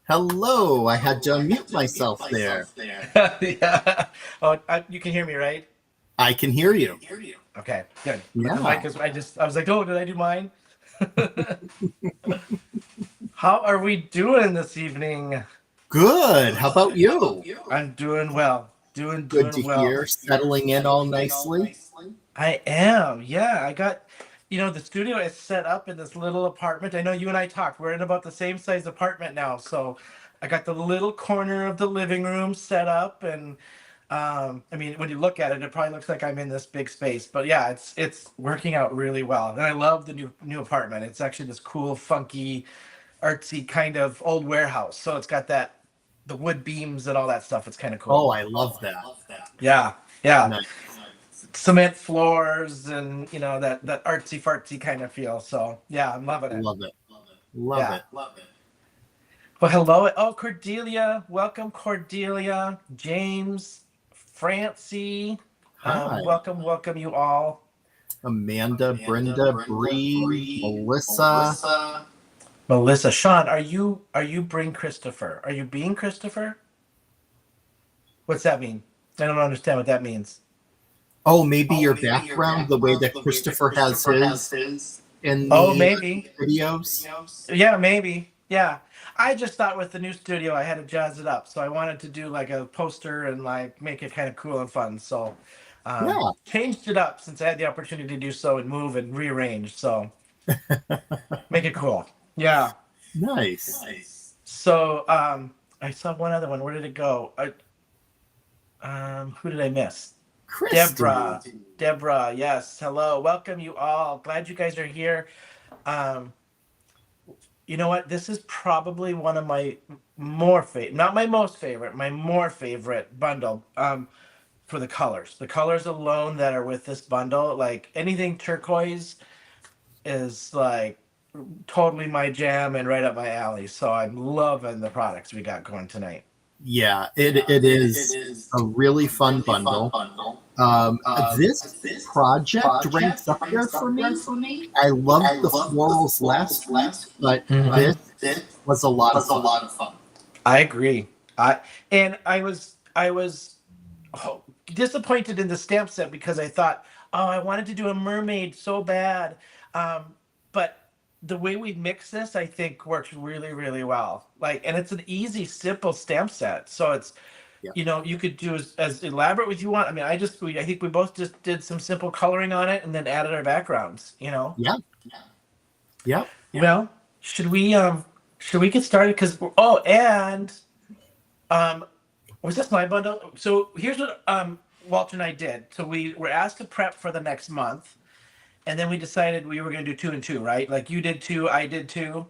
Hello, I had to unmute myself there. Yeah. Oh, you can hear me, right? I can hear you. Okay, good. Yeah. The mic is, I was like, oh, did I do mine? How are we doing this evening? Good. How about you? I'm doing well. Doing Good to well. hear. Settling in all nicely. I am. Yeah, I got, the studio is set up in this little apartment. I know you and I talked. We're in about the same size apartment now. So I got the little corner of the living room set up, and I mean, when you look at it, it probably looks like I'm in this big space. But yeah, it's working out really well. And I love the new apartment. It's actually this cool, funky, artsy kind of old warehouse. So it's got the wood beams and all that stuff. It's kind of cool. Oh, I love that. Yeah. Nice. Cement floors and that artsy fartsy kind of feel. So yeah, I'm loving it. Love it. Love it. Well, hello. Oh, Cordelia. Welcome, Cordelia. James, Francie. Hi. Welcome you all. Amanda, Brenda, Bree, Melissa. Melissa, Shawn, are you being Christopher? Are you being Christopher? What's that mean? I don't understand what that means. Oh, maybe your background, the way that Christopher has his in Oh, the maybe. videos. Yeah, maybe. Yeah. I just thought with the new studio I had to jazz it up. So I wanted to do like a poster and like make it kind of cool and fun. So Yeah, changed it up since I had the opportunity to do so and move and rearrange. So make it cool. Yeah. nice. So I saw one other one. Where did it go? Who did I miss? Christy. Deborah, yes. Hello. Welcome you all. Glad you guys are here. Um, you know what? This is probably one of my more favorite, not my most favorite, my more favorite bundle. For the colors. The colors alone that are with this bundle, like anything turquoise is like totally my jam and right up my alley. So I'm loving the products we got going tonight. Yeah, it is a really fun bundle. This project ranks up there for me. I loved the florals last week, but this was a lot of fun. I agree. I was disappointed in the stamp set because I thought, oh, I wanted to do a mermaid so bad, but the way we mix this, I think, works really, really well. Like, and it's an easy, simple stamp set, so it's Yeah. you could do as elaborate as you want. I mean, I think we both just did some simple coloring on it and then added our backgrounds. Yeah. Yeah. Well, should we get started? Because was this my bundle? So here's what Walter and I did. So we were asked to prep for the next month, and then we decided we were going to do 2 and 2, right? Like you did 2, I did 2.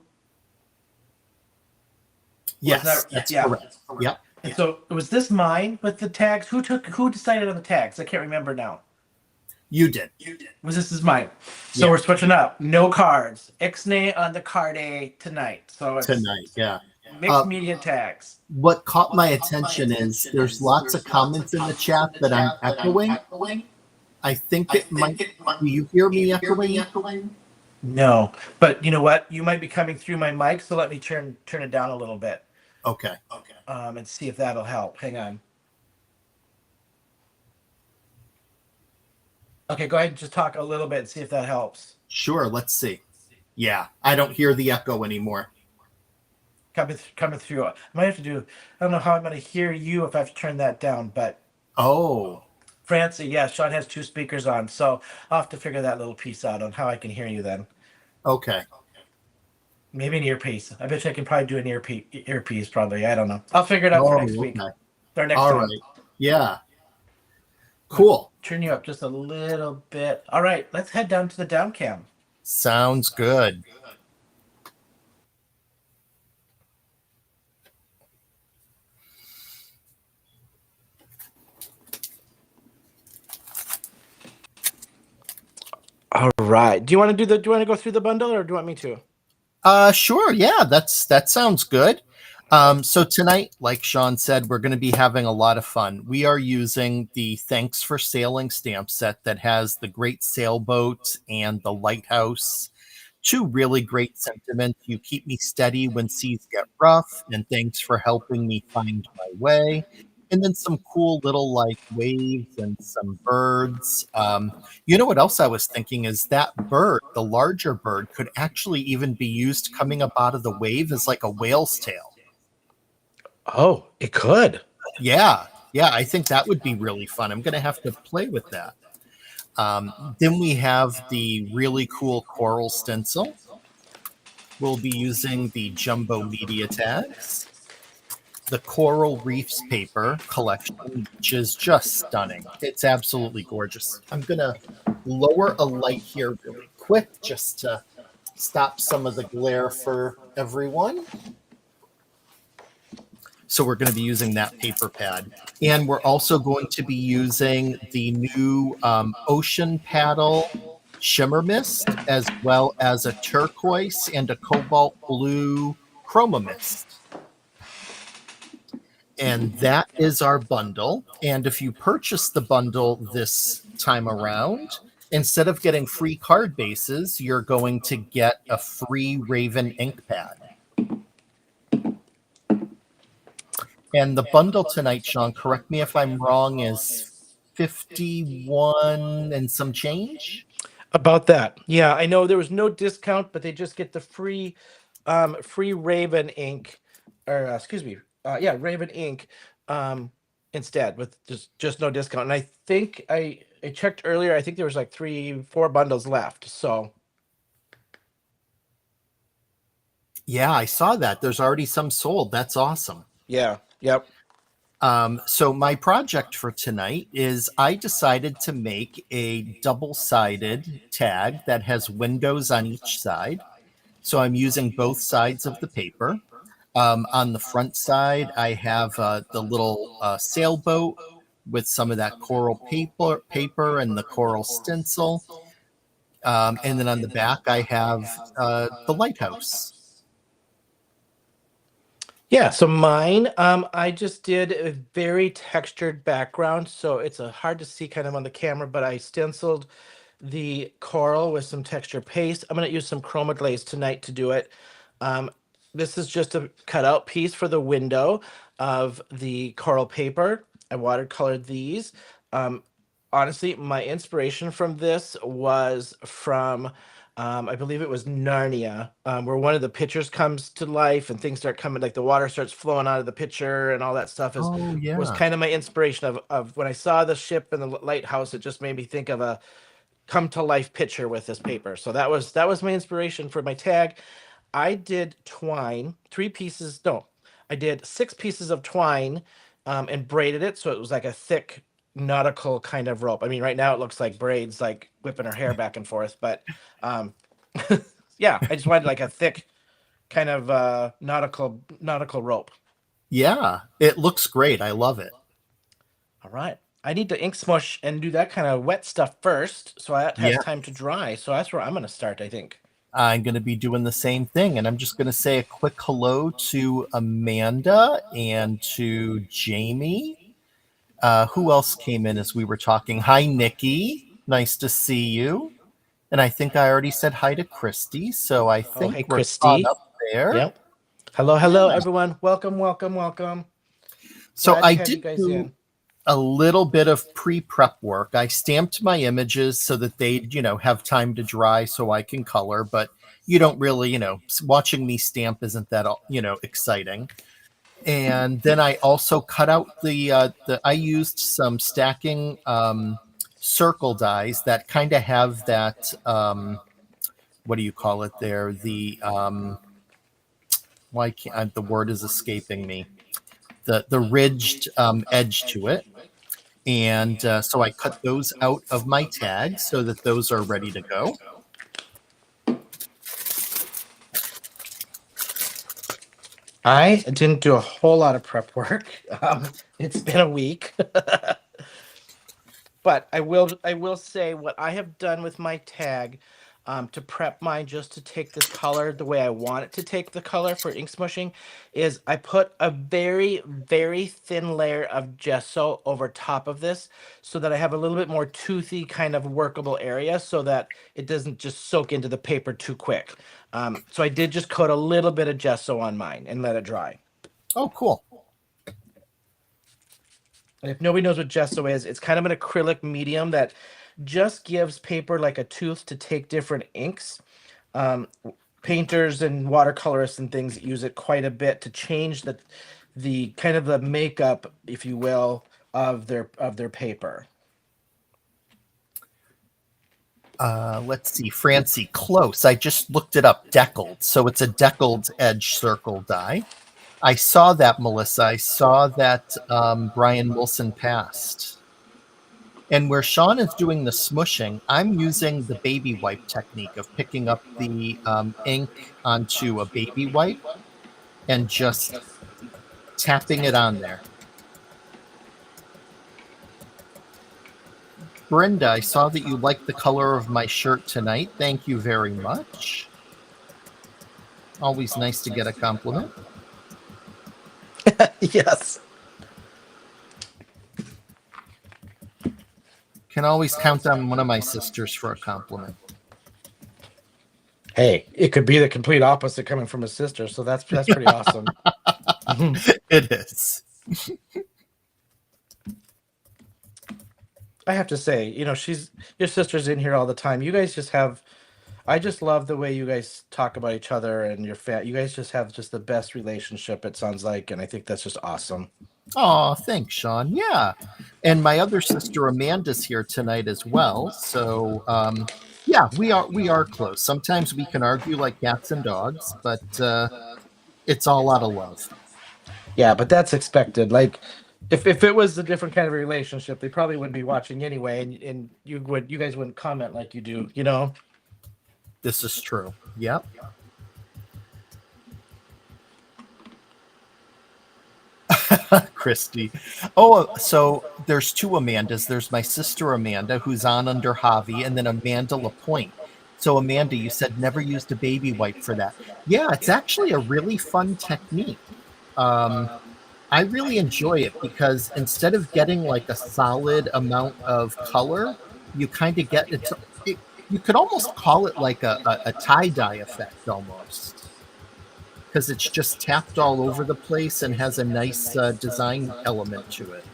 Yes, that's correct. Yep. And so was this mine with the tags? Who decided on the tags? I can't remember now. You did. This is mine. So we're switching up. No cards. Ixnay on the card A tonight. So it's Yeah. mixed media tags. What caught my attention is there's lots of comments in the chat that I'm echoing. I think it might. Do you hear me echoing? No, but you know what? You might be coming through my mic, so let me turn it down a little bit. Okay. And see if that'll help. Hang on. Okay, go ahead and just talk a little bit and see if that helps. Sure. Let's see. Yeah, I don't hear the echo anymore. Coming through. I might have to do. I don't know how I'm going to hear you if I have to turn that down, but. Oh. Francie, yeah, Shawn has 2 speakers on, so I'll have to figure that little piece out on how I can hear you then. Okay. Maybe an earpiece. I bet you I can probably do an earpiece, probably. I don't know. I'll figure it out for next week. Or next time. Right. Yeah. Cool. Turn you up just a little bit. All right, let's head down to the down cam. Sounds good. All right. Do you want to go through the bundle, or do you want me to? Sure. Yeah, that sounds good. So tonight, like Shawn said, we're going to be having a lot of fun. We are using the Thanks for Sailing stamp set that has the Great Sailboat and the Lighthouse. 2 really great sentiments. You keep me steady when seas get rough, and thanks for helping me find my way. And then some cool little like waves and some birds. You know what else I was thinking is that bird, the larger bird, could actually even be used coming up out of the wave as like a whale's tail. Oh, it could. Yeah, I think that would be really fun. I'm going to have to play with that. Then we have the really cool coral stencil. We'll be using the jumbo media tags. The Coral Reefs paper collection, which is just stunning. It's absolutely gorgeous. I'm going to lower a light here really quick just to stop some of the glare for everyone. So we're going to be using that paper pad. And we're also going to be using the new Ocean Paddle Shimmer Mist, as well as a turquoise and a cobalt blue Chroma Mist. And that is our bundle. And if you purchase the bundle this time around, instead of getting free card bases, you're going to get a free Raven ink pad. And the bundle tonight, Shawn, correct me if I'm wrong, is 51 and some change? About that. Yeah, I know there was no discount, but they just get the free Raven ink, or excuse me, yeah, Raven ink, instead with just no discount. And I think I checked earlier. I think there was like 4 bundles left. So Yeah, I saw that. There's already some sold. That's awesome. yeah, yep. So my project for tonight is I decided to make a double-sided tag that has windows on each side. So I'm using both sides of the paper. On the front side, I have the little sailboat with some of that coral paper and the coral stencil. And then on the back, I have the lighthouse. Yeah, so mine, I just did a very textured background, so it's hard to see kind of on the camera, but I stenciled the coral with some texture paste. I'm going to use some chroma glaze tonight to do it. This is just a cutout piece for the window of the coral paper. I watercolored these. Honestly, my inspiration from this was from I believe it was Narnia, where one of the pictures comes to life and things start coming, like the water starts flowing out of the picture and all that stuff Oh, yeah. was kind of my inspiration of when I saw the ship and the lighthouse. It just made me think of a come to life picture with this paper. So that was my inspiration for my tag. I did twine, 3 pieces. No, I did 6 pieces of twine, and braided it so it was like a thick nautical kind of rope. I mean, right now it looks like braids, like whipping her hair back and forth, but yeah, I just wanted like a thick kind of nautical rope. Yeah, it looks great. I love it. All right. I need to ink smush and do that kind of wet stuff first, so that has Yeah. time to dry. So that's where I'm going to start, I think. I'm going to be doing the same thing. And I'm just going to say a quick hello to Amanda and to Jamie. Who else came in as we were talking? Hi, Nikki. Nice to see you. And I think I already said hi to Christy. So I Oh, think hey, we're Christy. caught up there. Yep. Hello, everyone. Welcome. So Glad I to have you did guys do in. a little bit of pre-prep work. I stamped my images so that they'd, have time to dry so I can color, but you don't really, watching me stamp isn't that, exciting. And then I also cut out I used some stacking circle dies that kind of have that, what do you call it there? Why can't, the word is escaping me. The ridged edge to it. And so I cut those out of my tags so that those are ready to go. I didn't do a whole lot of prep work. It's been a week. But I will say what I have done with my tag, to prep mine just to take this color the way I want it to take the color for ink smushing, is I put a very, very thin layer of gesso over top of this so that I have a little bit more toothy kind of workable area so that it doesn't just soak into the paper too quick. So I did just coat a little bit of gesso on mine and let it dry. Oh, cool. And if nobody knows what gesso is, it's kind of an acrylic medium that just gives paper like a tooth to take different inks. Painters and watercolorists and things use it quite a bit to change the kind of the makeup, if you will, of their paper. Let's see, Francie, close. I just looked it up, deckled. So it's a deckled edge circle die. I saw that, Melissa. I saw that Brian Wilson passed. And where Shawn is doing the smushing, I'm using the baby wipe technique of picking up the ink onto a baby wipe and just tapping it on there. Brenda, I saw that you liked the color of my shirt tonight. Thank you very much. Always nice to get a compliment. Yes. Can always count on one of my sisters for a compliment. Hey, it could be the complete opposite coming from a sister, so that's pretty awesome. It is. I have to say, your sister's in here all the time. You guys just have, I just love the way you guys talk about each other and your you guys just have just the best relationship, it sounds like, and I think that's just awesome. Oh, thanks, Shawn. Yeah. And my other sister Amanda's here tonight as well. So yeah, we are close. Sometimes we can argue like cats and dogs, but it's all out of love. Yeah, but that's expected. Like if it was a different kind of relationship, they probably wouldn't be watching anyway, and you guys wouldn't comment like you do, This is true. Yep. Christy. Oh, so there's two Amandas. There's my sister Amanda, who's on under Javi, and then Amanda Lapointe. So Amanda, you said never used a baby wipe for that. Yeah, it's actually a really fun technique. I really enjoy it because instead of getting like a solid amount of color, you kind of get it. You could almost call it like a tie-dye effect almost, because it's just tapped all over the place and has a nice design element to it.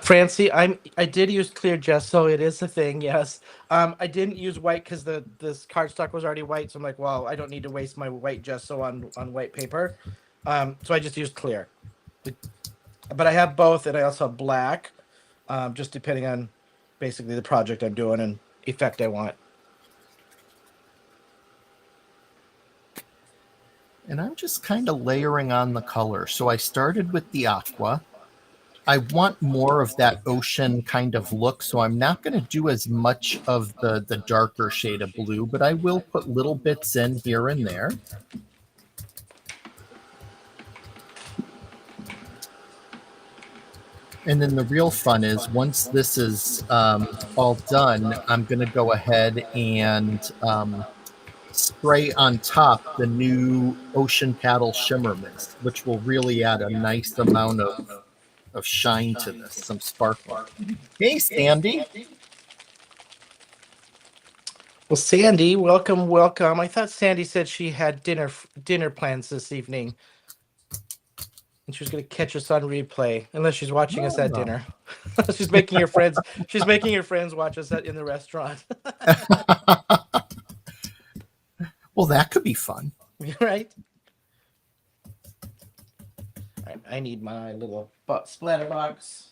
Francie, I did use clear gesso. It is a thing, yes. I didn't use white because this cardstock was already white, so I'm like, well, I don't need to waste my white gesso on white paper. So I just used clear. But I have both, and I also have black, just depending on basically the project I'm doing and effect I want. And I'm just kind of layering on the color. So I started with the aqua. I want more of that ocean kind of look, so I'm not going to do as much of the darker shade of blue, but I will put little bits in here and there. And then the real fun is once this is all done, I'm going to go ahead and spray on top the new Ocean Paddle Shimmer Mist, which will really add a nice amount of shine to this, some sparkle. Hey, Sandi. Well, Sandi, welcome. I thought Sandi said she had dinner plans this evening, and she was going to catch us on replay, unless she's watching us at dinner. She's making her friends. She's making her friends watch us in the restaurant. Well, that could be fun, right? I need my little splatter box.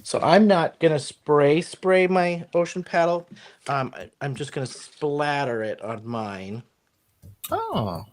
So I'm not gonna spray my ocean paddle. I'm just gonna splatter it on mine. Oh.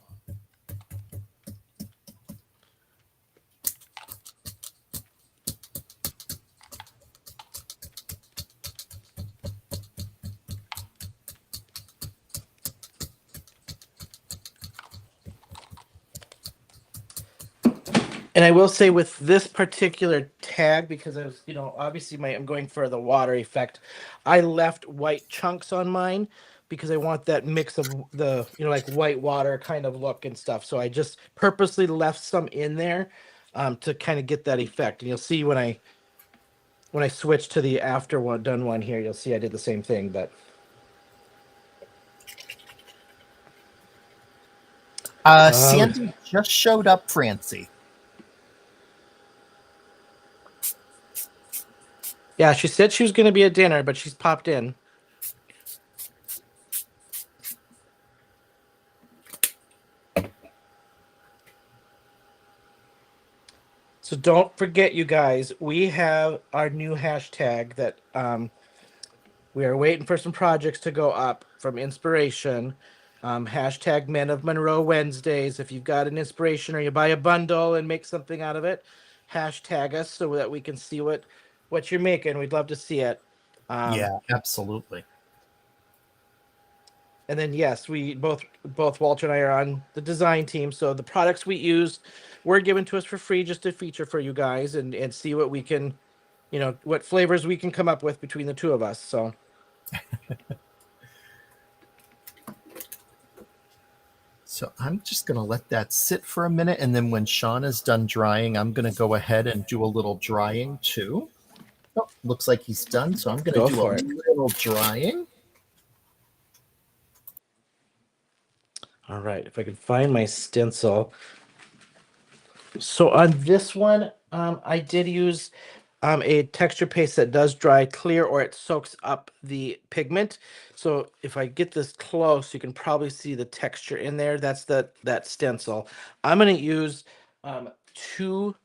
And I will say with this particular tag, because I was, obviously I'm going for the water effect, I left white chunks on mine because I want that mix of the, like white water kind of look and stuff. So I just purposely left some in there to kind of get that effect. And you'll see when I switch to the after done one here, you'll see I did the same thing, but. Sandi just showed up, Francie. Yeah, she said she was going to be at dinner, but she's popped in. So don't forget, you guys, we have our new hashtag that we are waiting for some projects to go up from inspiration. Hashtag Men of Monroe Wednesdays. If you've got an inspiration or you buy a bundle and make something out of it, hashtag us so that we can see what you're making. We'd love to see it. Yeah, absolutely. And then yes, we both Walter and I are on the design team. So the products we use were given to us for free just to feature for you guys and see what we can, what flavors we can come up with between the two of us. So So I'm just going to let that sit for a minute. And then when Shawn is done drying, I'm going to go ahead and do a little drying too. Oh, looks like he's done. So I'm going to do a little drying. All right, if I can find my stencil. So on this one, I did use a texture paste that does dry clear, or it soaks up the pigment. So if I get this close, you can probably see the texture in there. That's that stencil. I'm going to use two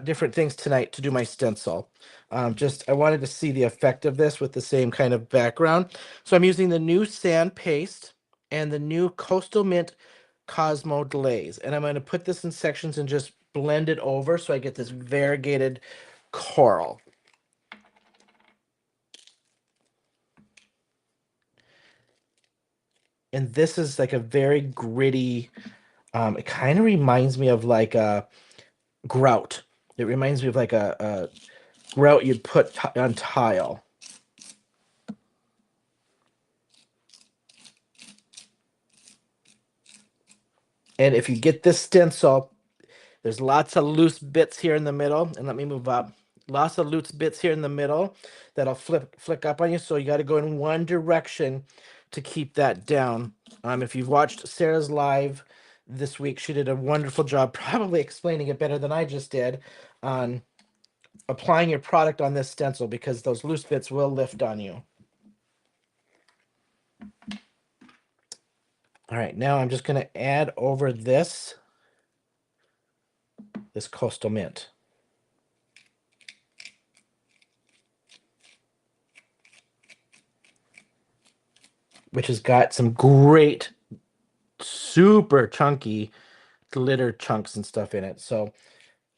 different things tonight to do my stencil. I wanted to see the effect of this with the same kind of background. So I'm using the new sand paste and the new Coastal Mint Cosmo glaze. And I'm going to put this in sections and just blend it over so I get this variegated coral. And this is like a very gritty, it kind of reminds me of like a grout. It reminds me of like a grout you'd put on tile. And if you get this stencil, there's lots of loose bits here in the middle. And let me move up. Lots of loose bits here in the middle that'll flick up on you. So you got to go in one direction to keep that down. If you've watched Sara's live this week, she did a wonderful job, probably explaining it better than I just did, on applying your product on this stencil, because those loose bits will lift on you. All right, now I'm just going to add over this Coastal Mint. Which has got some great, super chunky glitter chunks and stuff in it. So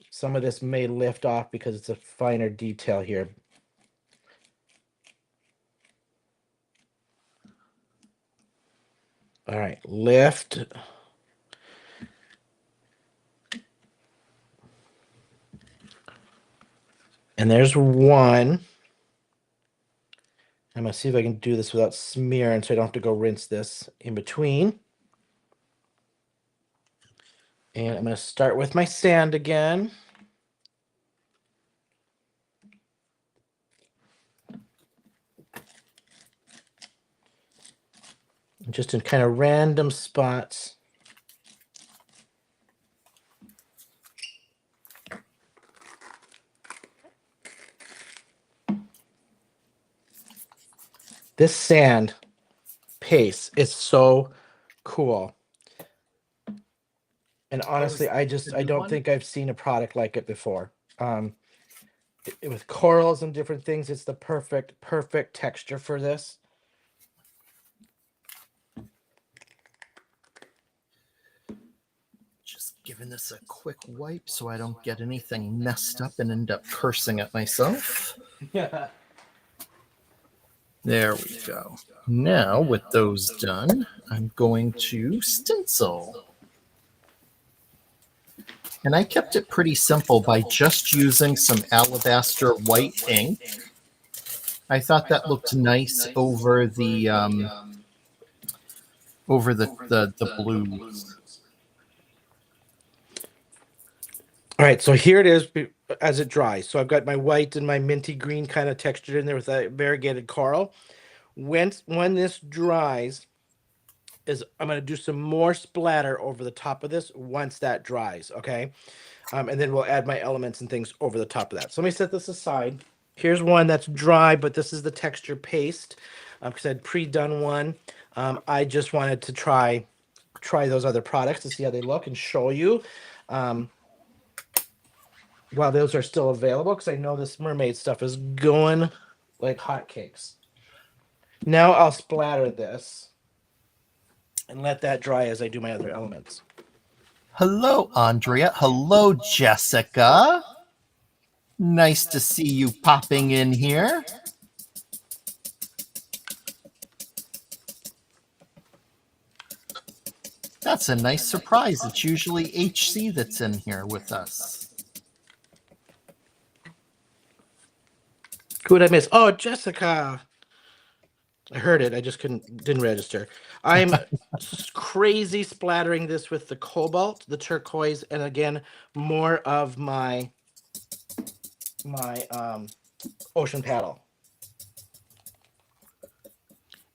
some of this may lift off because it's a finer detail here. All right, lift. And there's one. I'm going to see if I can do this without smearing so I don't have to go rinse this in between. And I'm going to start with my sand again. Just in kind of random spots. This sand paste is so cool. And honestly, I don't think I've seen a product like it before. With corals and different things, it's the perfect texture for this. Just giving this a quick wipe so I don't get anything messed up and end up cursing at myself. Yeah. There we go. Now, with those done, I'm going to stencil. And I kept it pretty simple by just using some alabaster white ink. I thought that looked nice over the blues. All right, so here it is as it dries. So I've got my white and my minty green kind of textured in there with that variegated coral. When this dries, I'm going to do some more splatter over the top of this once that dries, okay? And then we'll add my elements and things over the top of that. So let me set this aside. Here's one that's dry, but this is the texture paste because I'd pre-done one. I just wanted to try those other products to see how they look and show you while those are still available, because I know this mermaid stuff is going like hotcakes. Now I'll splatter this and let that dry as I do my other elements. Hello, Andrea. Hello, Jessica. Nice to see you popping in here. That's a nice surprise. It's usually HC that's in here with us. Who did I miss? Oh, Jessica. I heard it. I just didn't register. I'm crazy splattering this with the cobalt, the turquoise, and again, more of my ocean paddle.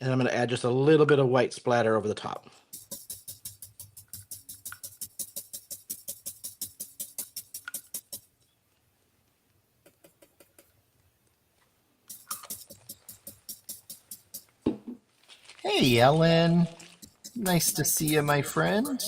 And I'm going to add just a little bit of white splatter over the top. Hey, Ellen. Nice to see you, my friend.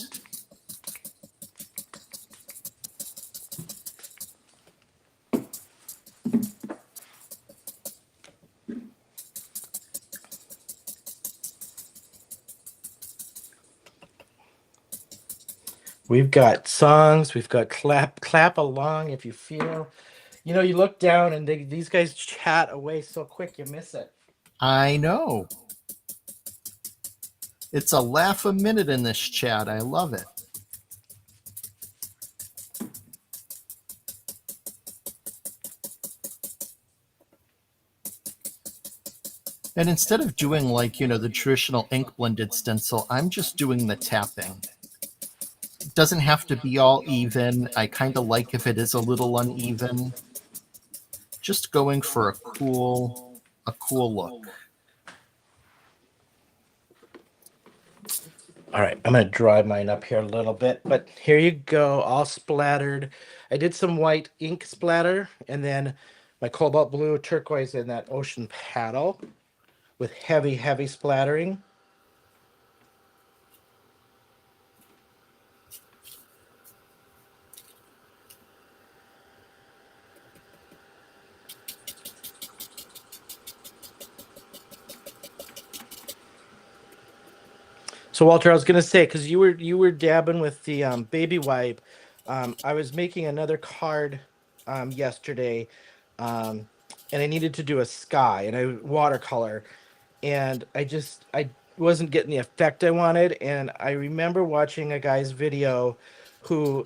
We've got songs. We've got clap along if you feel. You know, you look down and these guys chat away so quick you miss it. I know. It's a laugh a minute in this chat. I love it. And instead of doing like, the traditional ink blended stencil, I'm just doing the tapping. It doesn't have to be all even. I kind of like if it is a little uneven. Just going for a cool look. All right, I'm going to dry mine up here a little bit, but here you go, all splattered. I did some white ink splatter, and then my cobalt blue, turquoise, and that ocean paddle with heavy, heavy splattering. So Walter, I was gonna say, because you were dabbing with the baby wipe, I was making another card yesterday, and I needed to do a sky and a watercolor, and I wasn't getting the effect I wanted, and I remember watching a guy's video who,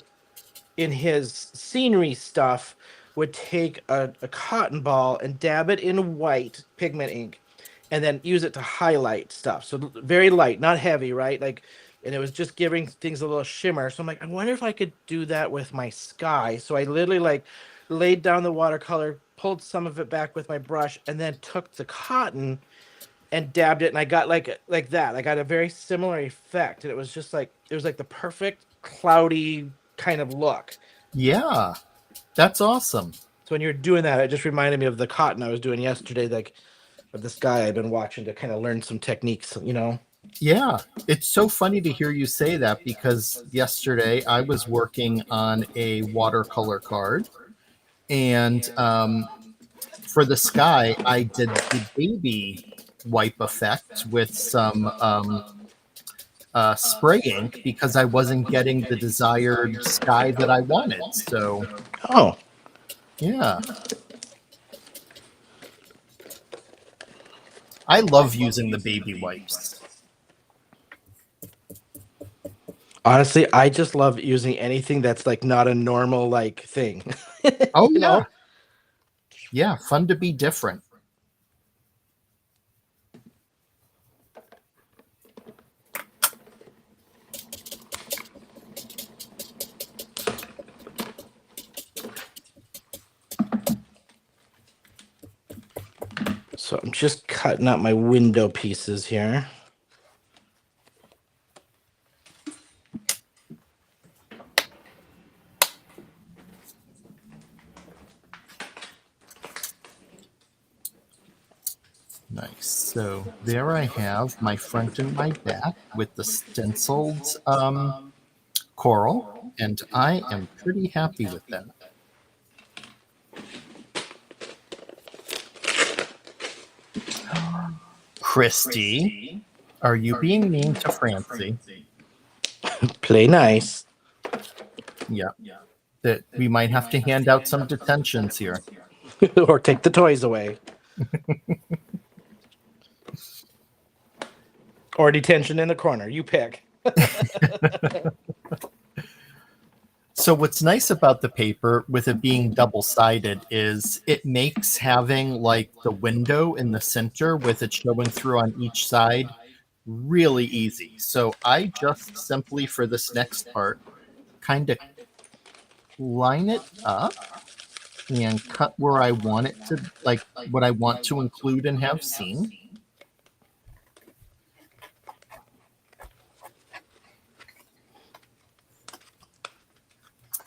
in his scenery stuff, would take a cotton ball and dab it in white pigment ink and then use it to highlight stuff. So very light, not heavy, right? Like, and it was just giving things a little shimmer. So I'm like, I wonder if I could do that with my sky. So I literally like laid down the watercolor, pulled some of it back with my brush, and then took the cotton and dabbed it, and I got like that. I got a very similar effect, and it was just like it was like the perfect cloudy kind of look. Yeah, that's awesome. So when you're doing that, it just reminded me of the cotton I was doing yesterday, like of this guy I've been watching to kind of learn some techniques, Yeah, it's so funny to hear you say that because yesterday I was working on a watercolor card, and for the sky, I did the baby wipe effect with some spray ink because I wasn't getting the desired sky that I wanted. So, oh, yeah. I love using the baby wipes. honestly, I just love using anything that's like not a normal like thing. Oh, yeah. Yeah, fun to be different. So I'm just cutting out my window pieces here. Nice. So there I have my front and my back with the stenciled coral, and I am pretty happy with that. Christy, are you being mean to Francie? Play nice. Yeah. That we might have to hand out some detentions here. Or take the toys away. Or detention in the corner. You pick. So what's nice about the paper with it being double-sided is it makes having like the window in the center with it showing through on each side really easy. So I just simply for this next part kind of line it up and cut where I want it to, like what I want to include and have seen.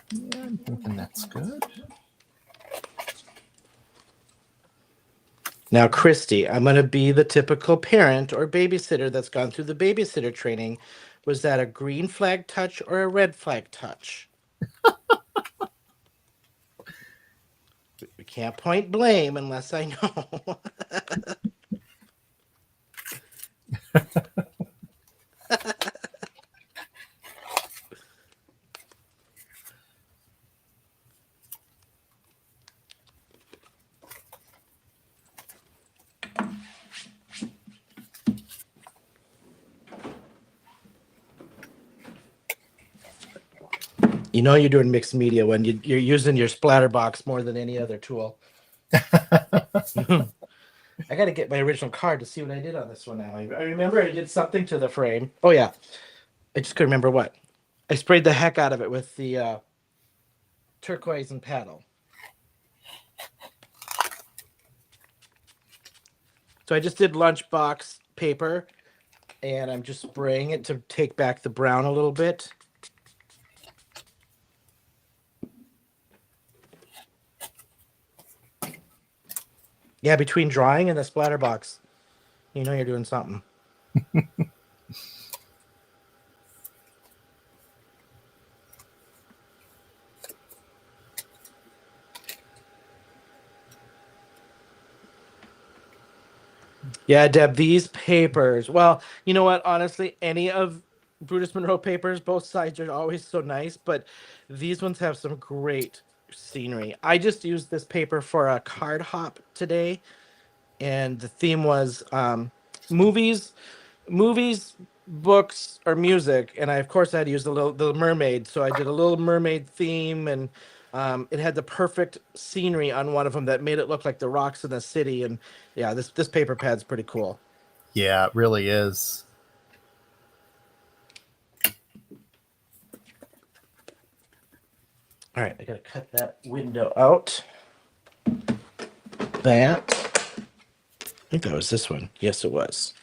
Yeah, I'm thinking that's good. Now, Christy, I'm going to be the typical parent or babysitter that's gone through the babysitter training. Was that a green flag touch or a red flag touch? We can't point blame unless I know. You know you're doing mixed media when you're using your splatter box more than any other tool. I got to get my original card to see what I did on this one now. I remember I did something to the frame. Oh, yeah. I just couldn't remember what. I sprayed the heck out of it with the turquoise and paddle. So I just did lunchbox paper, and I'm just spraying it to take back the brown a little bit. Yeah, between drawing and the splatter box, you know you're doing something. Yeah, Deb, these papers. Well, you know what? Honestly, any of Brutus Monroe papers, both sides are always so nice, but these ones have some great scenery. I just used this paper for a card hop today, and the theme was movies, books, or music. And I, of course, I had to use the mermaid, so I did a little mermaid theme, and it had the perfect scenery on one of them that made it look like the rocks in the city. And yeah, this paper pad's pretty cool. Yeah, it really is. All right, I gotta cut that window out. That. I think that was this one. Yes, it was.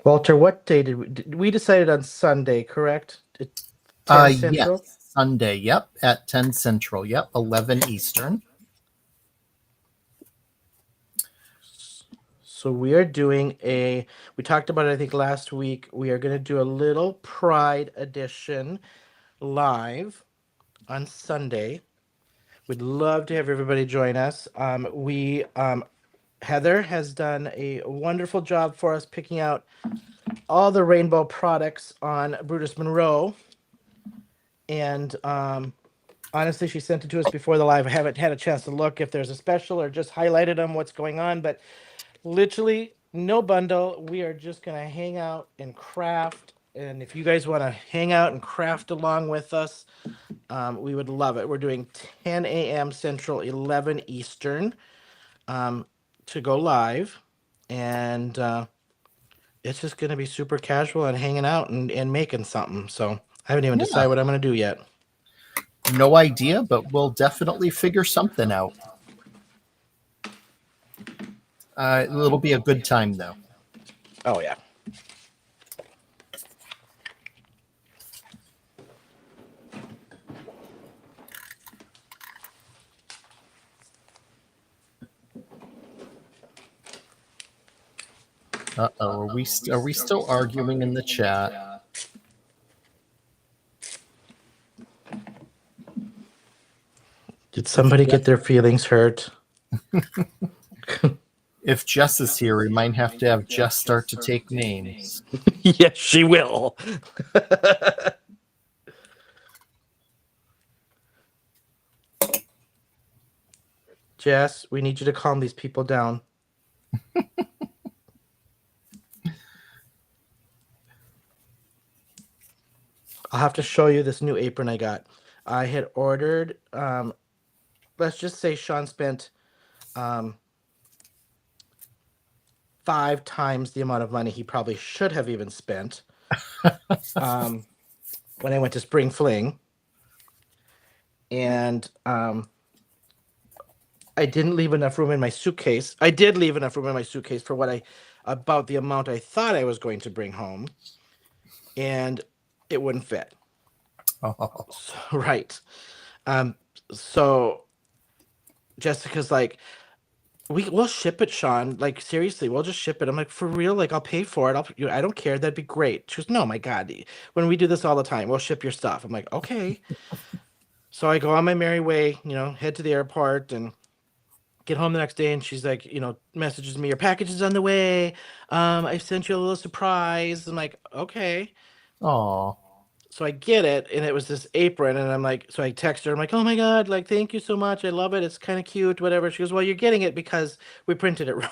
Walter, what day did we decided on Sunday, correct? 10 Central? Yes, Sunday, yep, at 10 Central, yep, 11 Eastern. So we are doing we talked about it, I think, last week. We are going to do a little Pride edition live on Sunday. We'd love to have everybody join us. Heather has done a wonderful job for us picking out all the rainbow products on Brutus Monroe. And honestly, she sent it to us before the live. I haven't had a chance to look if there's a special or just highlighted them, what's going on. But literally, no bundle. We are just going to hang out and craft. And if you guys want to hang out and craft along with us, we would love it. We're doing 10 a.m. Central, 11 Eastern to go live. And it's just going to be super casual and hanging out and making something. So I haven't even decided what I'm going to do yet. No idea, but we'll definitely figure something out. It'll be a good time, though. Oh, yeah. Uh-oh, are we still arguing in the chat? Did somebody get their feelings hurt? If Jess is here, we might have to have Jess start to take names. Yes, she will. Jess, we need you to calm these people down. I'll have to show you this new apron I got. I had ordered, let's just say Shawn spent 5 times the amount of money he probably should have even spent when I went to Spring Fling. And I didn't leave enough room in my suitcase. I did leave enough room in my suitcase for about the amount I thought I was going to bring home. And it wouldn't fit. Oh. So, right. So Jessica's like, we'll ship it, Shawn. Like, seriously, we'll just ship it. I'm like, for real? Like, I'll pay for it. I don't care. That'd be great. She goes, no, my God. When we do this all the time, we'll ship your stuff. I'm like, okay. So I go on my merry way, head to the airport and get home the next day. And she's like, messages me, your package is on the way. I sent you a little surprise. I'm like, okay. Oh. So I get it, and it was this apron, and I'm like, so I text her, I'm like, oh my God, like, thank you so much, I love it, it's kind of cute, whatever. She goes, well, you're getting it because we printed it wrong.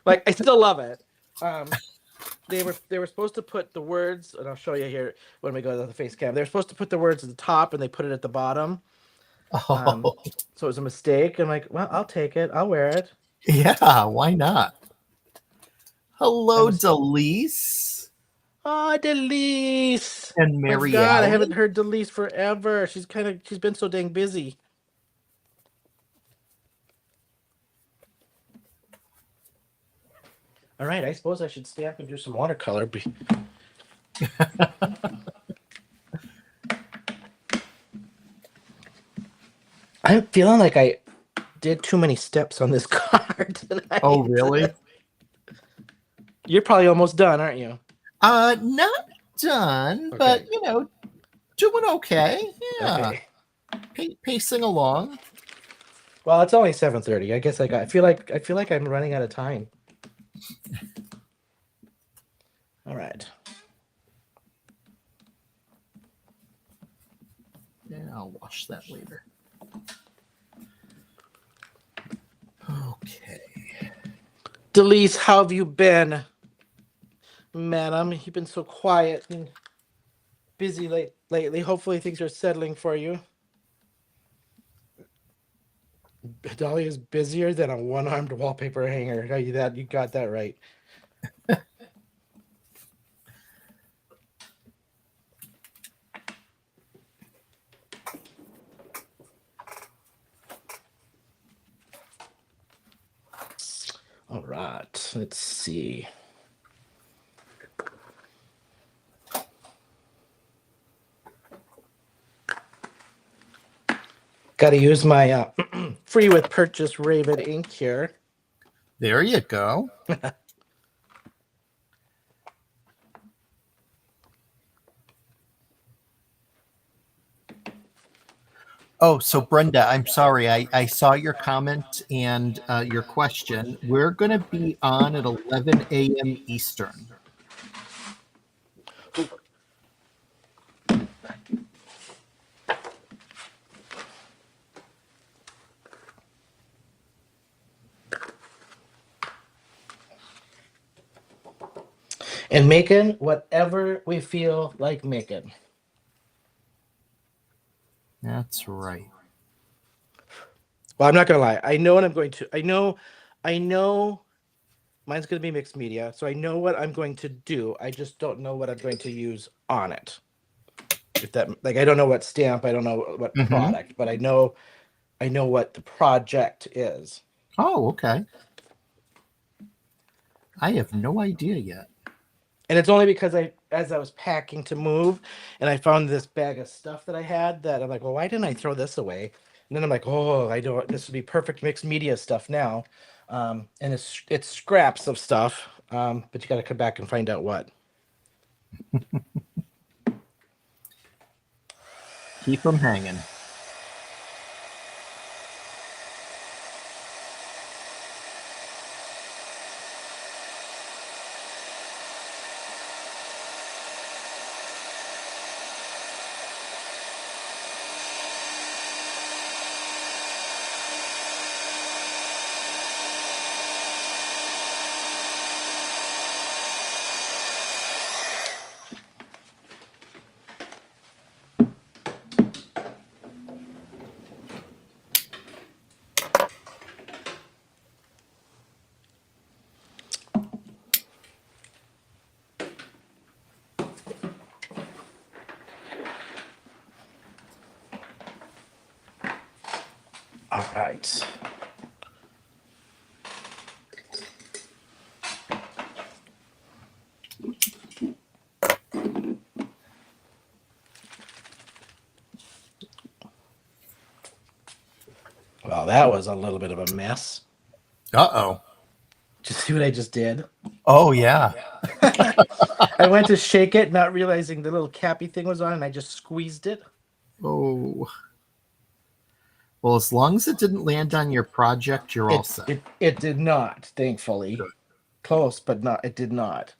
Like, I still love it. They were supposed to put the words, and I'll show you here when we go to the face cam. They were supposed to put the words at the top, and they put it at the bottom. So it was a mistake. I'm like, well, I'll take it, I'll wear it. Yeah, why not? Hello, Dalis. Oh, Dalis. And Mary. God, I haven't heard Dalis forever. She's been so dang busy. All right, I suppose I should stay up and do some watercolor. I'm feeling like I did too many steps on this card tonight. Oh, really? You're probably almost done, aren't you? Not done, okay. But doing okay. Yeah, okay. Pacing along. Well, it's only 7:30. I guess I feel like I'm running out of time. All right. Yeah, I'll wash that later. Okay. Dalis, how have you been? Madam, you've been so quiet and busy lately. Hopefully things are settling for you. Dolly is busier than a one-armed wallpaper hanger. You got that right. All right, let's see. Got to use my free with purchase Raven ink here. There you go. Oh, so Brenda, I'm sorry. I saw your comment and your question. We're going to be on at 11 a.m. Eastern. And making whatever we feel like making. That's right. Well, I'm not gonna lie. I know what I'm going to. I know. Mine's gonna be mixed media, so I know what I'm going to do. I just don't know what I'm going to use on it. If that, I don't know what stamp. I don't know what product, but I know what the project is. Oh, okay. I have no idea yet. And it's only because as I was packing to move, and I found this bag of stuff that I had that I'm like, well, why didn't I throw this away? And then I'm like, oh, I don't. This would be perfect mixed media stuff now, and it's scraps of stuff, but you got to come back and find out what. Keep them hanging. All right. Well, that was a little bit of a mess. Uh-oh. Did you see what I just did? Oh, yeah. I went to shake it, not realizing the little cappy thing was on, and I just squeezed it. Oh. Well, as long as it didn't land on your project, you're all set. It did not, thankfully. Good. Close, but not. It did not.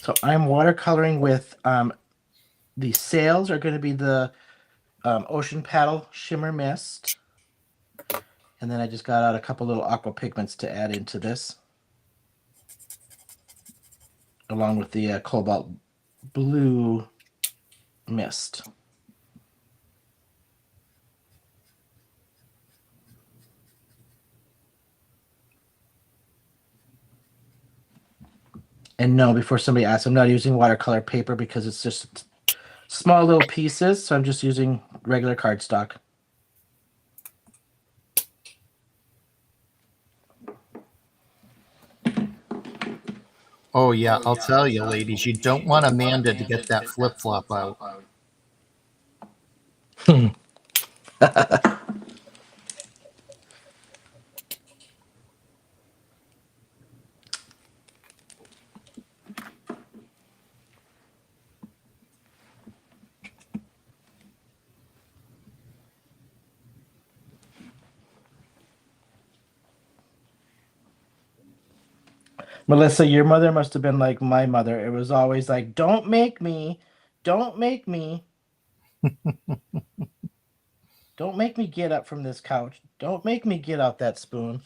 So I'm watercoloring with the sails are going to be the Ocean Paddle Shimmer Mist. And then I just got out a couple little aqua pigments to add into this, along with the Cobalt Blue Mist. And no, before somebody asks, I'm not using watercolor paper because it's just small little pieces, so I'm just using regular cardstock. Oh, yeah, I'll tell you, ladies, you don't want Amanda to get that flip-flop out. Melissa, your mother must have been like my mother. It was always like, don't make me. Don't make me. Don't make me get up from this couch. Don't make me get out that spoon.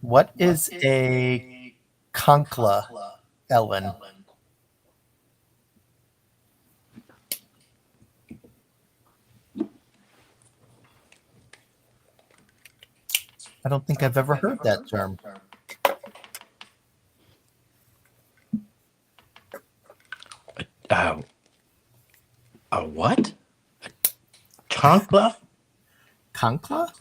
What is a conkla, Ellen? I don't think I've ever heard that term. A what? A conkla? Conkla?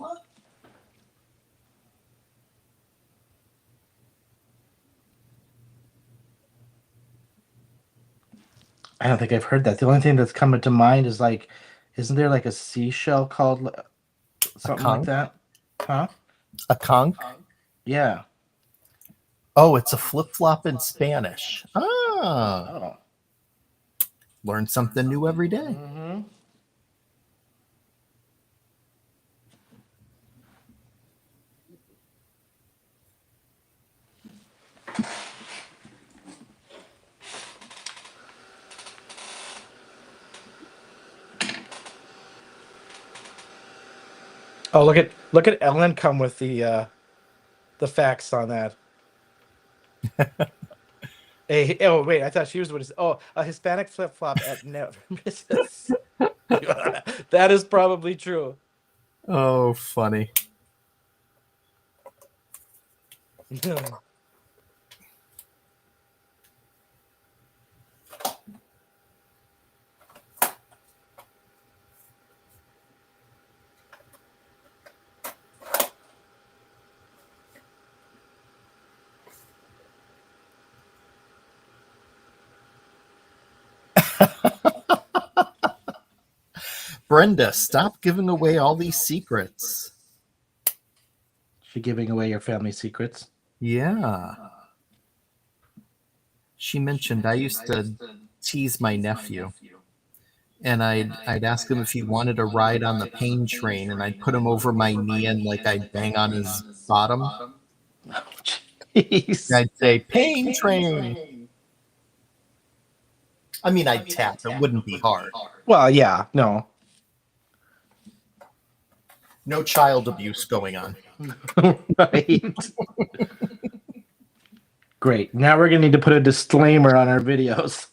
I don't think I've heard that. The only thing that's coming to mind is like, isn't there like a seashell called something like that? Huh? A conch? Yeah. Oh, it's a flip-flop in Spanish. Ah. Oh. Learn something new every day. Mm-hmm. Oh, look at Ellen come with the facts on that. Oh wait, I thought she was what is a Hispanic flip flop at no That is probably true. Oh, funny. Brenda, stop giving away all these secrets. She giving away your family secrets? Yeah. She mentioned I used to tease my nephew. And I'd ask him if he wanted a ride on the pain train, and I'd put him over my knee and like I'd bang on his bottom. Jeez. I'd say, "Pain train." I mean, I'd tap. It wouldn't be hard. Well, yeah, no. No child abuse going on. Right. Great. Now we're going to need to put a disclaimer on our videos.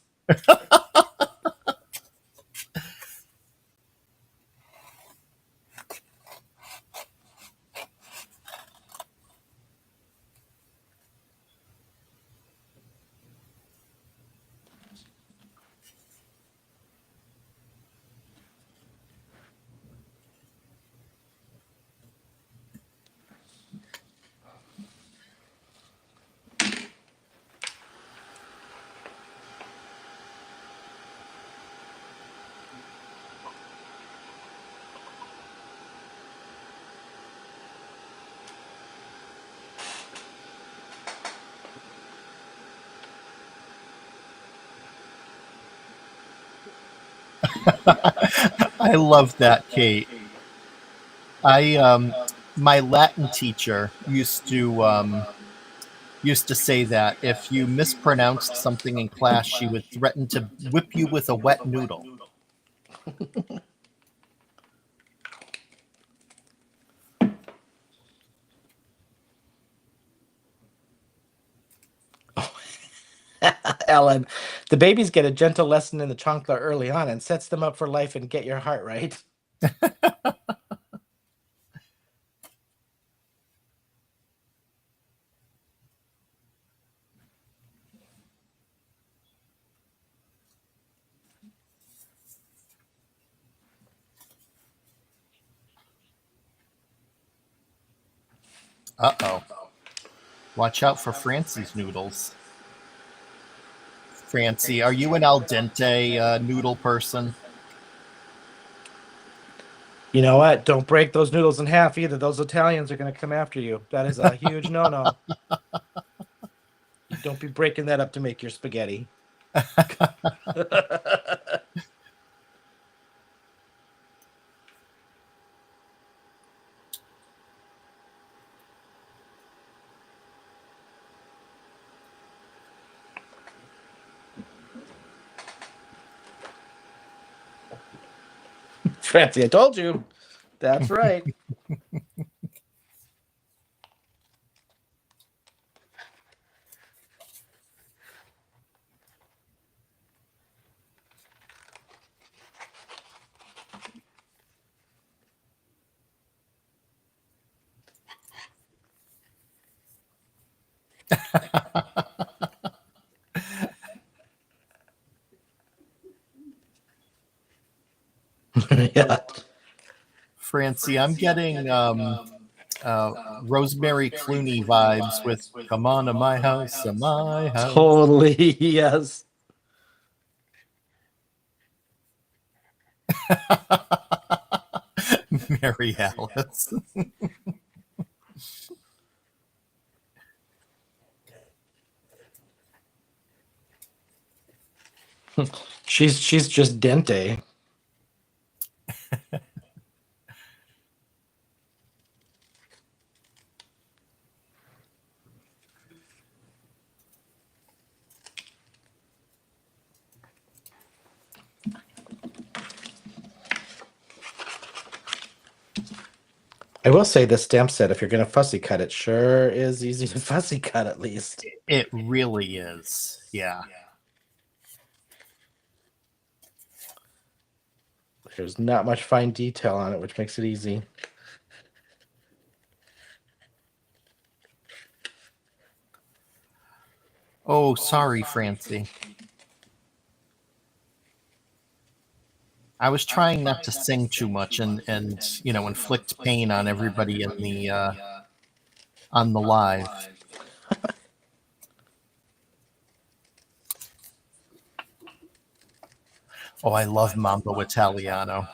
I love that, Kate. My Latin teacher used to say that if you mispronounced something in class, she would threaten to whip you with a wet noodle. Ellen, the babies get a gentle lesson in the chancla early on and sets them up for life and get your heart right. Uh-oh. Watch out for Francie's noodles. Francie, are you an al dente noodle person? You know what? Don't break those noodles in half either. Those Italians are going to come after you. That is a huge no-no. Don't be breaking that up to make your spaghetti. Francie, I told you. That's right. Yeah. Francie, I'm getting Rosemary Clooney vibes with "Come on to my house, to my house." Totally, yes. Mary Alice. She's just dente. I will say this stamp set, if you're going to fussy cut, it sure is easy to fussy cut at least. It really is. Yeah. There's not much fine detail on it, which makes it easy. Oh, sorry, Francie. I was trying not to sing too much and inflict pain on everybody in the on the live. Oh, I love Mambo Italiano.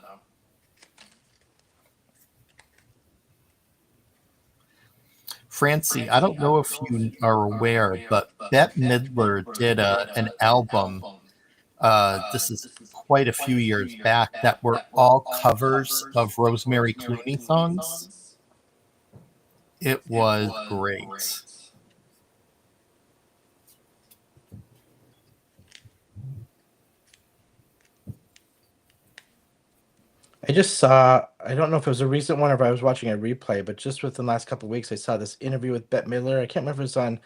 Francie, I don't know if you are aware, but Bette Midler did an album. This is quite a few years back that were all covers of Rosemary Clooney songs. It was great. I just saw, I don't know if it was a recent one or if I was watching a replay, but just within the last couple of weeks, I saw this interview with Bette Midler. I can't remember if it was on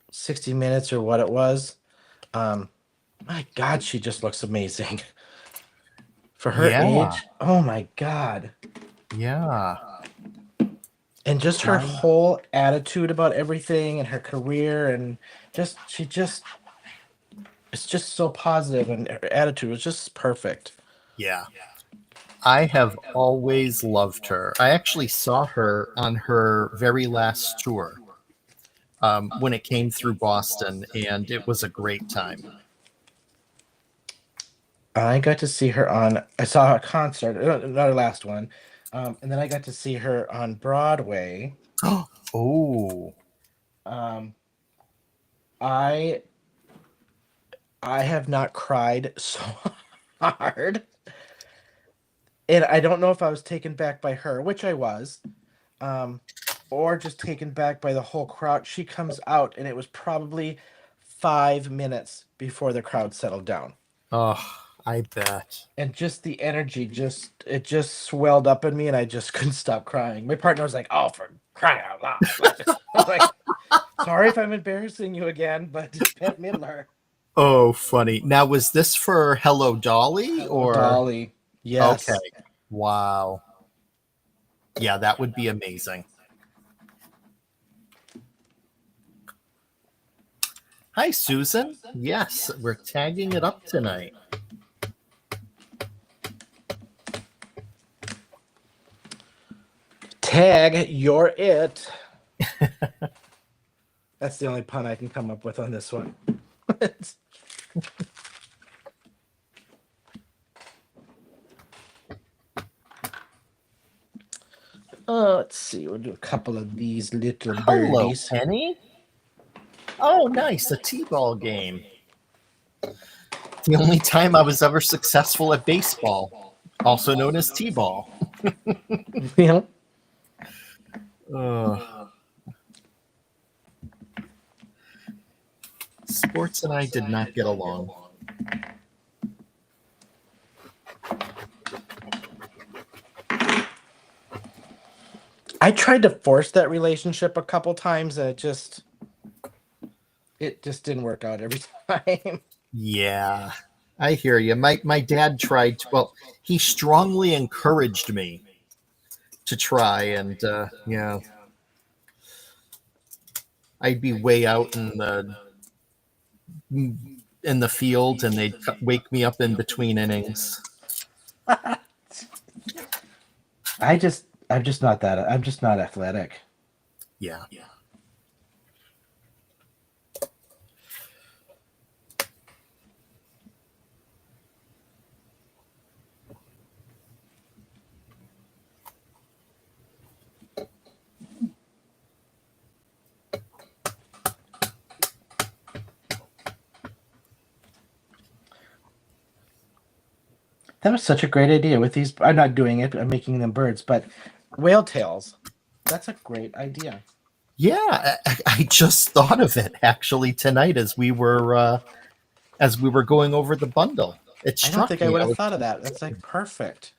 60 Minutes or what it was. My God, she just looks amazing. For her age, oh my God. Yeah. And just her whole attitude about everything and her career and it's just so positive, and her attitude was just perfect. Yeah. I have always loved her. I actually saw her on her very last tour when it came through Boston, and it was a great time. I got to see her I saw her concert, not her last one. And then I got to see her on Broadway. Oh. I have not cried so hard. And I don't know if I was taken back by her, which I was, or just taken back by the whole crowd. She comes out, and it was probably 5 minutes before the crowd settled down. Oh, I bet. And just the energy, it just swelled up in me, and I just couldn't stop crying. My partner was like, "Oh, for crying out loud!" I'm like, "Sorry if I'm embarrassing you again, but Bette Midler." Oh, funny. Now, was this for Hello Dolly or Dolly? Yes. Okay. Wow. Yeah, that would be amazing. Hi, Susan. Yes, we're tagging it up tonight. Tag, you're it. That's the only pun I can come up with on this one. Let's see. We'll do a couple of these little birdies. Hello, Penny. Oh, nice. A t-ball game. The only time I was ever successful at baseball, also known as t-ball. Yeah. Sports and I did not get along. I tried to force that relationship a couple times, and it just didn't work out every time. Yeah, I hear you. My dad tried to, well, he strongly encouraged me to try, and yeah, I'd be way out in the field, and they'd wake me up in between innings. I'm just not athletic. Yeah. That was such a great idea with these. I'm not doing it. I'm making them birds, but whale tails. That's a great idea. Yeah, I just thought of it actually tonight as we were going over the bundle. It struck I don't think I me. would have thought of that. That's like perfect.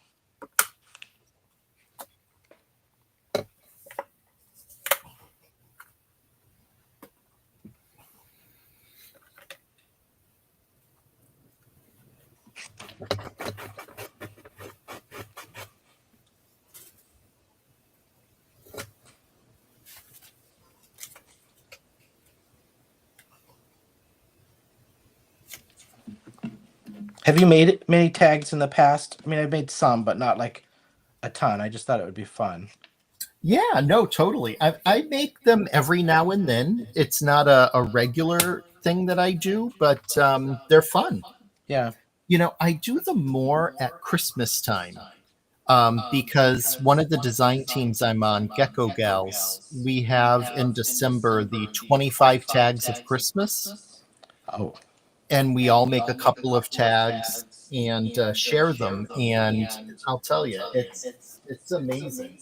Have you made many tags in the past? I mean, I've made some, but not like a ton. I just thought it would be fun. Yeah, no, totally. I make them every now and then. It's not a regular thing that I do, but they're fun. Yeah. You know, I do them more at Christmas time. because one of the design teams I'm on, Gecko Gals, we have in December the 25 tags of Christmas, Oh, and we all make a couple of tags and share them. And I'll tell you, it's amazing.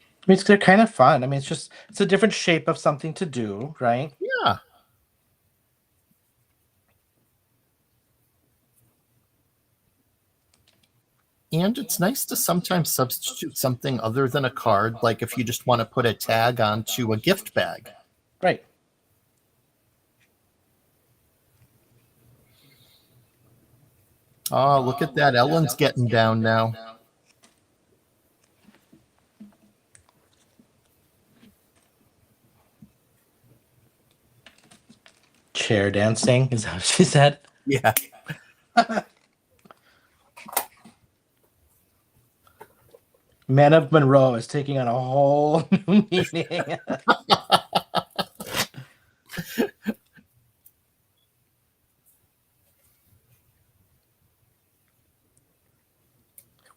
I mean, they're kind of fun. I mean, it's a different shape of something to do, right? Yeah. And it's nice to sometimes substitute something other than a card, like if you just want to put a tag onto a gift bag. Right. Oh, look at that. Ellen's getting down now. Chair dancing, is that what she said? Yeah. Man of Monroe is taking on a whole new meaning.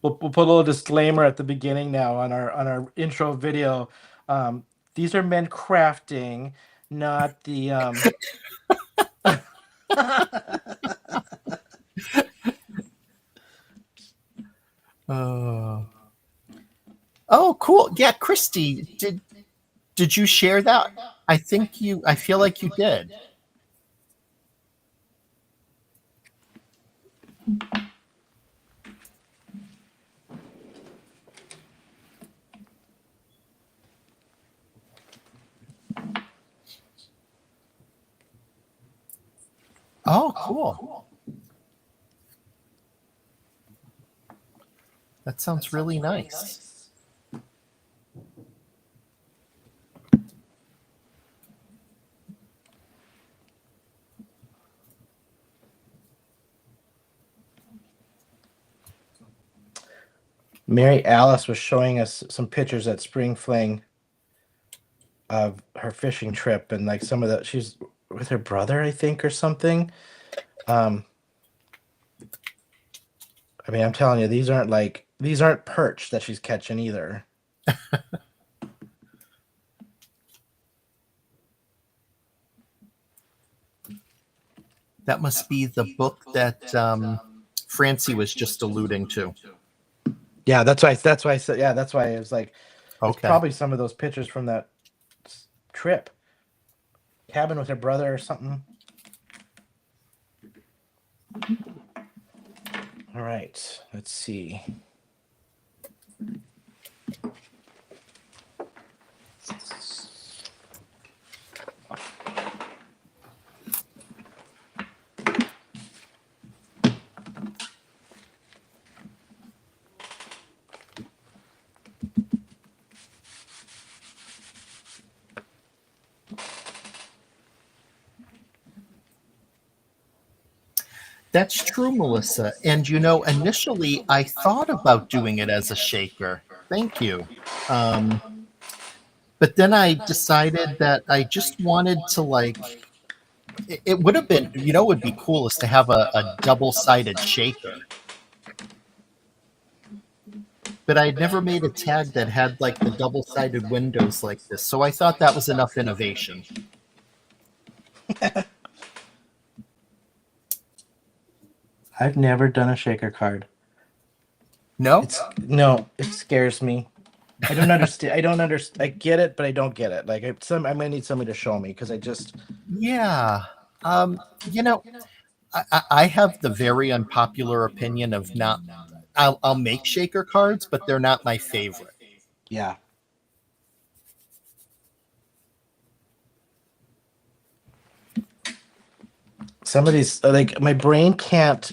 We'll put a little disclaimer at the beginning now on our intro video. These are men crafting, not the Oh, cool. Yeah, Christy, did you share that? I feel like you did. Oh, cool. That sounds really nice. Mary Alice was showing us some pictures at Spring Fling of her fishing trip, and like some of the she's with her brother, I think, or something. I mean, I'm telling you, these aren't perch that she's catching either. That must be the book that Francie was just alluding to. Yeah, that's why I said, yeah, that's why it was like, it's Okay. probably some of those pictures from that trip. Cabin with her brother or something. All right, let's see. That's true, Melissa. And initially I thought about doing it as a shaker. Thank you. But then I decided that I just wanted to it would have been, it would be cool is to have a double-sided shaker. But I'd never made a tag that had the double-sided windows like this. So I thought that was enough innovation. I've never done a shaker card. No? It scares me. I don't understand. I get it, but I don't get it. Like I'm gonna need somebody to show me because I just. Yeah. I have the very unpopular opinion of not. I'll make shaker cards, but they're not my favorite. Yeah. Some of these, like my brain can't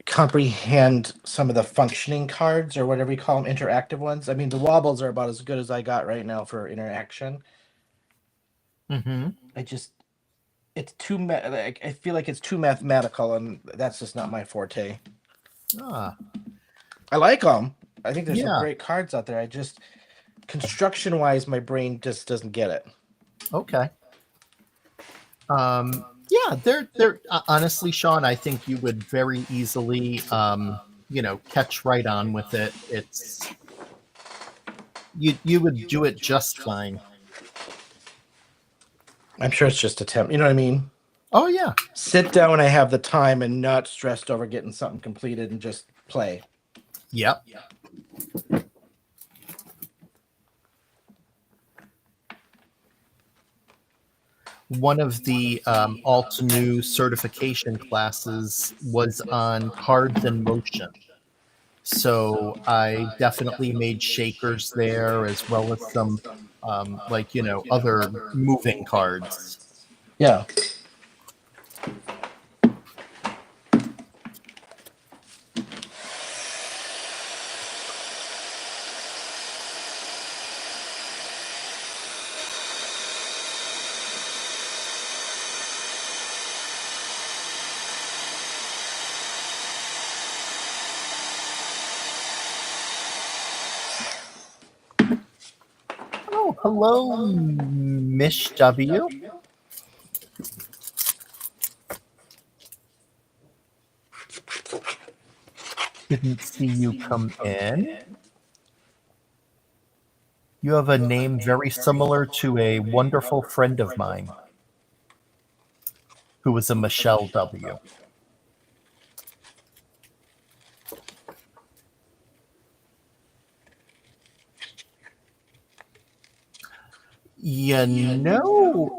comprehend some of the functioning cards or whatever you call them, interactive ones. I mean, the wobbles are about as good as I got right now for interaction. Mm-hmm. It's too I feel like it's too mathematical, and that's just not my forte. Ah. I like them. I think there's Yeah. some great cards out there. I just construction wise, my brain just doesn't get it. Okay. Yeah, they're honestly, Shawn, I think you would very easily, catch right on with it. You would do it just fine. I'm sure it's just a temp. You know what I mean? Oh yeah. Sit down when I have the time and not stressed over getting something completed and just play. Yep. One of the alt new certification classes was on cards in motion. So I definitely made shakers there as well as some other moving cards. Yeah. Oh, hello, Mish W. Didn't see you come in. You have a name very similar to a wonderful friend of mine who was a Michelle W.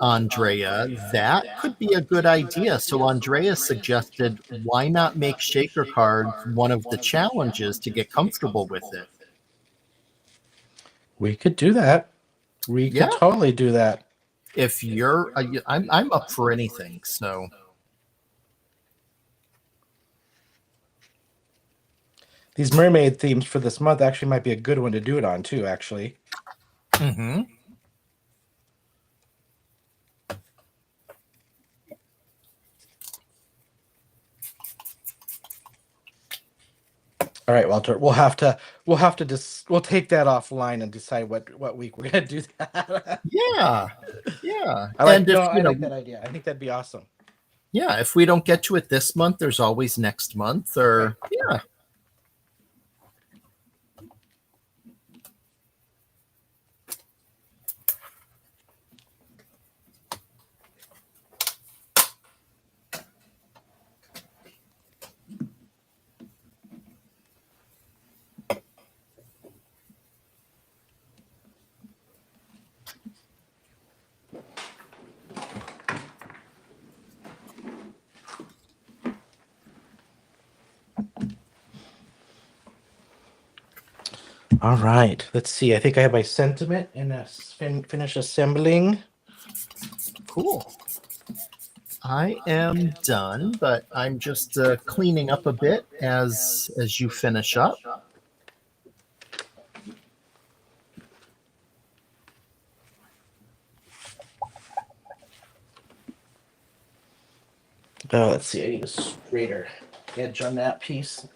Andrea, that could be a good idea. So Andrea suggested, why not make shaker cards one of the challenges to get comfortable with it? We could do that. We Yeah. could totally do that. If you're, I'm up for anything. So these mermaid themes for this month actually might be a good one to do it on too, actually. Mm-hmm. All right, Walter. We'll take that offline and decide what week we're gonna do that. Yeah. Yeah. I like that idea. I think that'd be awesome. Yeah, if we don't get to it this month, there's always next month, or yeah. All right. Let's see. I think I have my sentiment and finish assembling. Cool. I am done, but I'm just cleaning up a bit as you finish up. Oh, let's see. I need a straighter edge on that piece.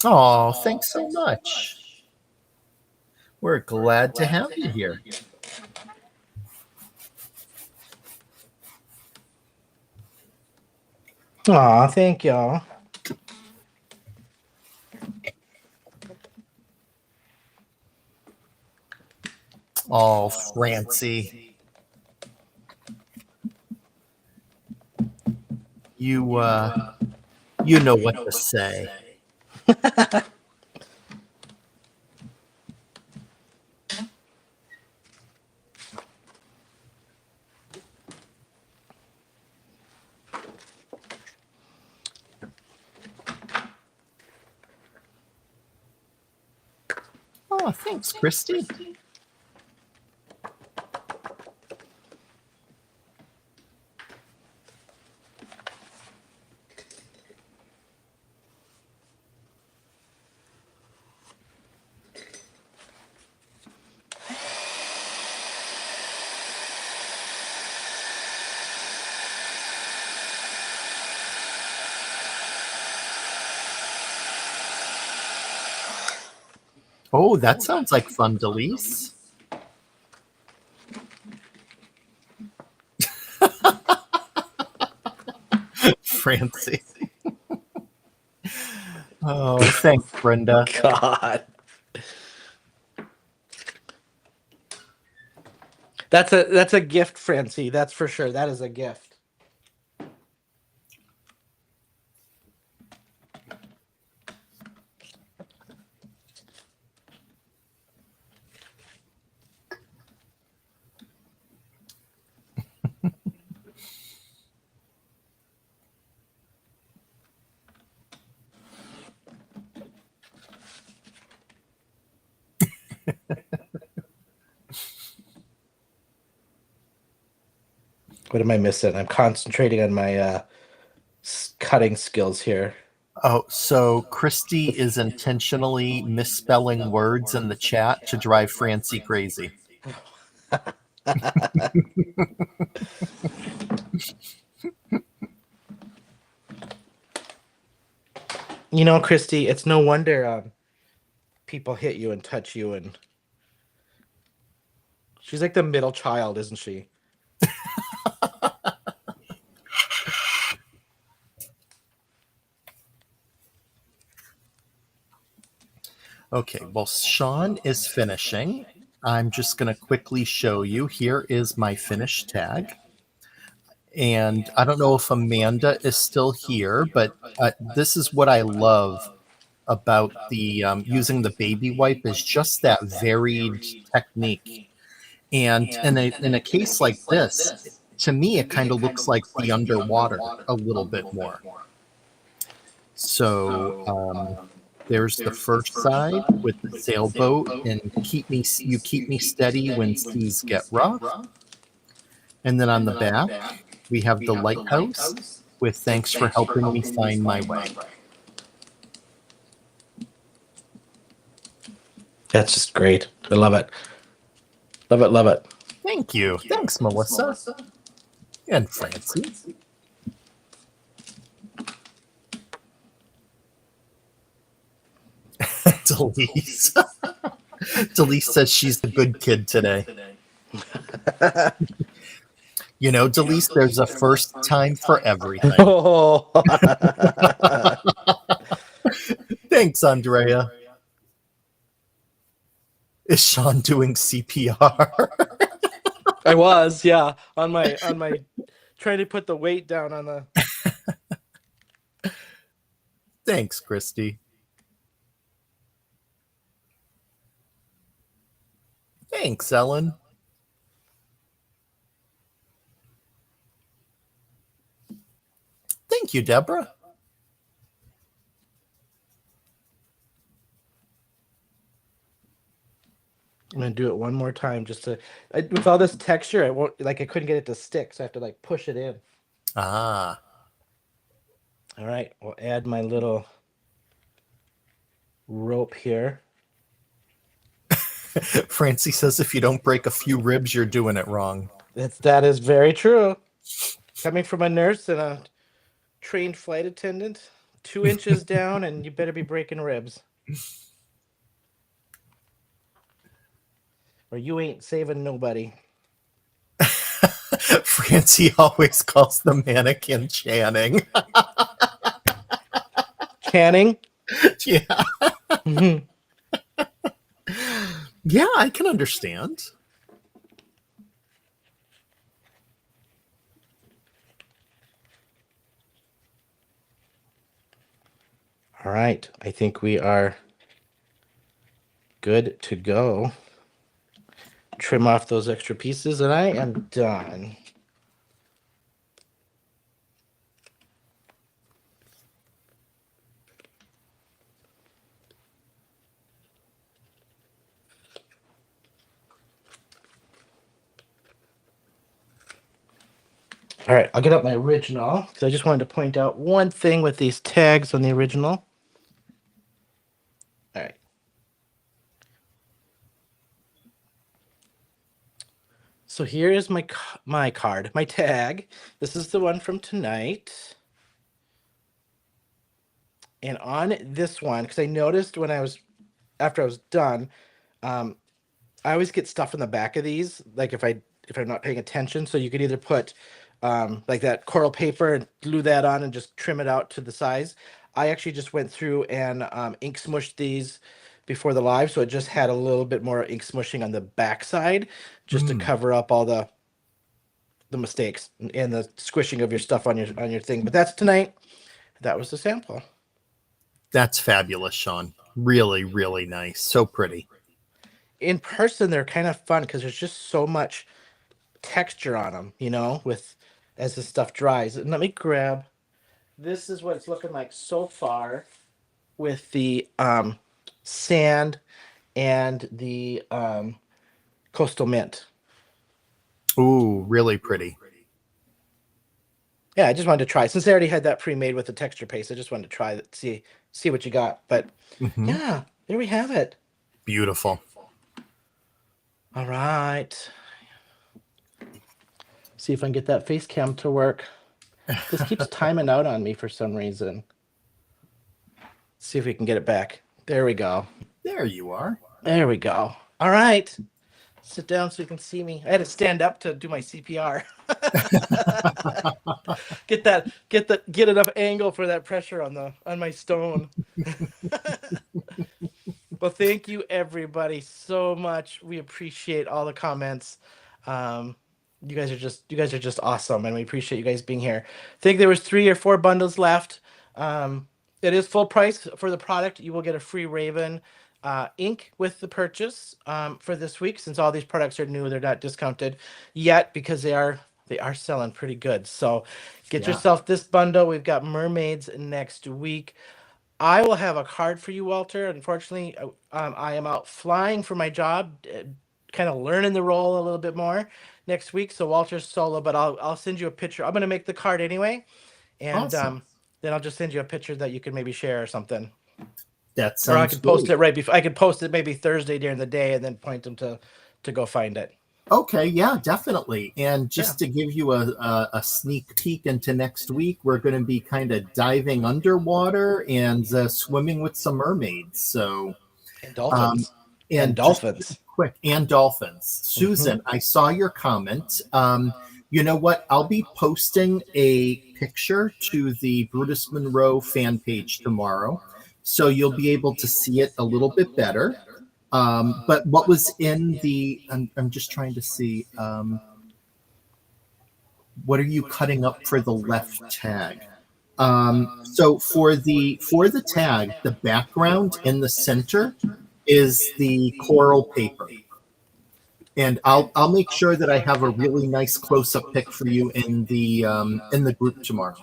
Oh, thanks so much. We're glad to have you here. Aw, thank y'all. Oh, Francie. You know what to say. Oh, thanks, Christy. Oh, that sounds like fun, Dalis. Francie. Oh, thanks, Brenda. God. That's a gift, Francie. That's for sure. That is a gift. What am I missing? I'm concentrating on my cutting skills here. Oh, so Christy is intentionally misspelling words in the chat to drive Francie crazy. You know, Christy, it's no wonder people hit you and touch you, and she's like the middle child, isn't she? Okay, well, Shawn is finishing. I'm just going to quickly show you. Here is my finish tag. And I don't know if Amanda is still here, but this is what I love about the using the baby wipe is just that varied technique. And in a case like this, to me, it kind of looks like the underwater a little bit more. So there's the first side with the sailboat and you keep me steady when seas get rough. And then on the back, we have the lighthouse with thanks for helping me find my way. That's just great. I love it. Love it, love it. Thank you. Thanks, Melissa. And Francie. Delise. Delise says she's the good kid today. You know, Delise, there's a first time for everything. Oh. Thanks, Andrea. Is Shawn doing CPR? I was, yeah, on my trying to put the weight down on the. Thanks, Christy. Thanks, Ellen. Thank you, Deborah. I'm gonna do it one more time just to. With all this texture, I won't I couldn't get it to stick, so I have to push it in. Ah. All right, we'll add my little rope here. Francie says if you don't break a few ribs, you're doing it wrong. That is very true. Coming from a nurse and a trained flight attendant, 2 inches down, and you better be breaking ribs. Or you ain't saving nobody. Francie always calls the mannequin Channing. Channing? Yeah. Mm-hmm. Yeah, I can understand. All right, I think we are good to go. Trim off those extra pieces, and I am done. All right, I'll get up my original because I just wanted to point out one thing with these tags on the original. All right. So here is my card, my tag. This is the one from tonight. And on this one, because I noticed when I was after I was done, um, I always get stuff in the back of these, like if I'm not paying attention. So you could either put like that coral paper and glue that on and just trim it out to the size. I actually just went through and ink smushed these before the live, so it just had a little bit more ink smushing on the back side, just to Mm, cover up all the mistakes and the squishing of your stuff on your thing. But that's tonight. That was the sample. that's fabulous, Shawn. Really, really nice. So pretty. In person, they're kind of fun because there's just so much texture on them, with as the stuff dries. And let me grab. This is what it's looking like so far with the sand and the coastal mint. Ooh, really pretty. Yeah, I just wanted to try. Since I already had that pre-made with the texture paste, I just wanted to try it, see what you got. But Hmm. yeah, there we have it. Beautiful. All right. See if I can get that face cam to work. This keeps timing out on me for some reason. See if we can get it back. There we go. There you are. There we go. All right. Sit down so you can see me. I had to stand up to do my CPR. Get enough angle for that pressure on my stone. Well, thank you everybody so much. We appreciate all the comments. You guys are just awesome, and we appreciate you guys being here. I think there was 3 or 4 bundles left. It is full price for the product. You will get a free Raven ink with the purchase for this week. Since all these products are new, they're not discounted yet because they are selling pretty good. So get Yeah. yourself this bundle. We've got mermaids next week. I will have a card for you, Walter. Unfortunately, I am out flying for my job, kind of learning the role a little bit more next week. So Walter's solo, but I'll send you a picture. I'm gonna make the card anyway, and Awesome. then I'll just send you a picture that you can maybe share or something. That Or I sounds could post great. it right before. I could post it maybe Thursday during the day, and then point them to go find it. Okay, yeah, definitely. And Yeah. just to give you a sneak peek into next week, we're going to be kind of diving underwater and swimming with some mermaids. So, And um, dolphins. And and just really dolphins. quick, and dolphins. Hmm. Susan, I saw your comment. You know what? I'll be posting a picture to the Brutus Monroe fan page tomorrow. So you'll be able to see it a little bit better. But what was in the? I'm just trying to see. What are you cutting up for the left tag? So for the tag, the background in the center is the coral paper, and I'll make sure that I have a really nice close up pic for you in the group tomorrow.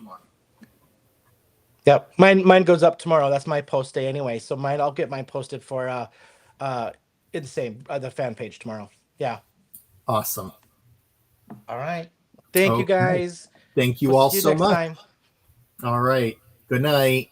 Yep. Mine goes up tomorrow. That's my post day anyway. So I'll get mine posted for uh in the same the fan page tomorrow. Yeah. Awesome. All right. Thank you Okay. guys. Thank We'll you all see you so next much. time. All right. Good night.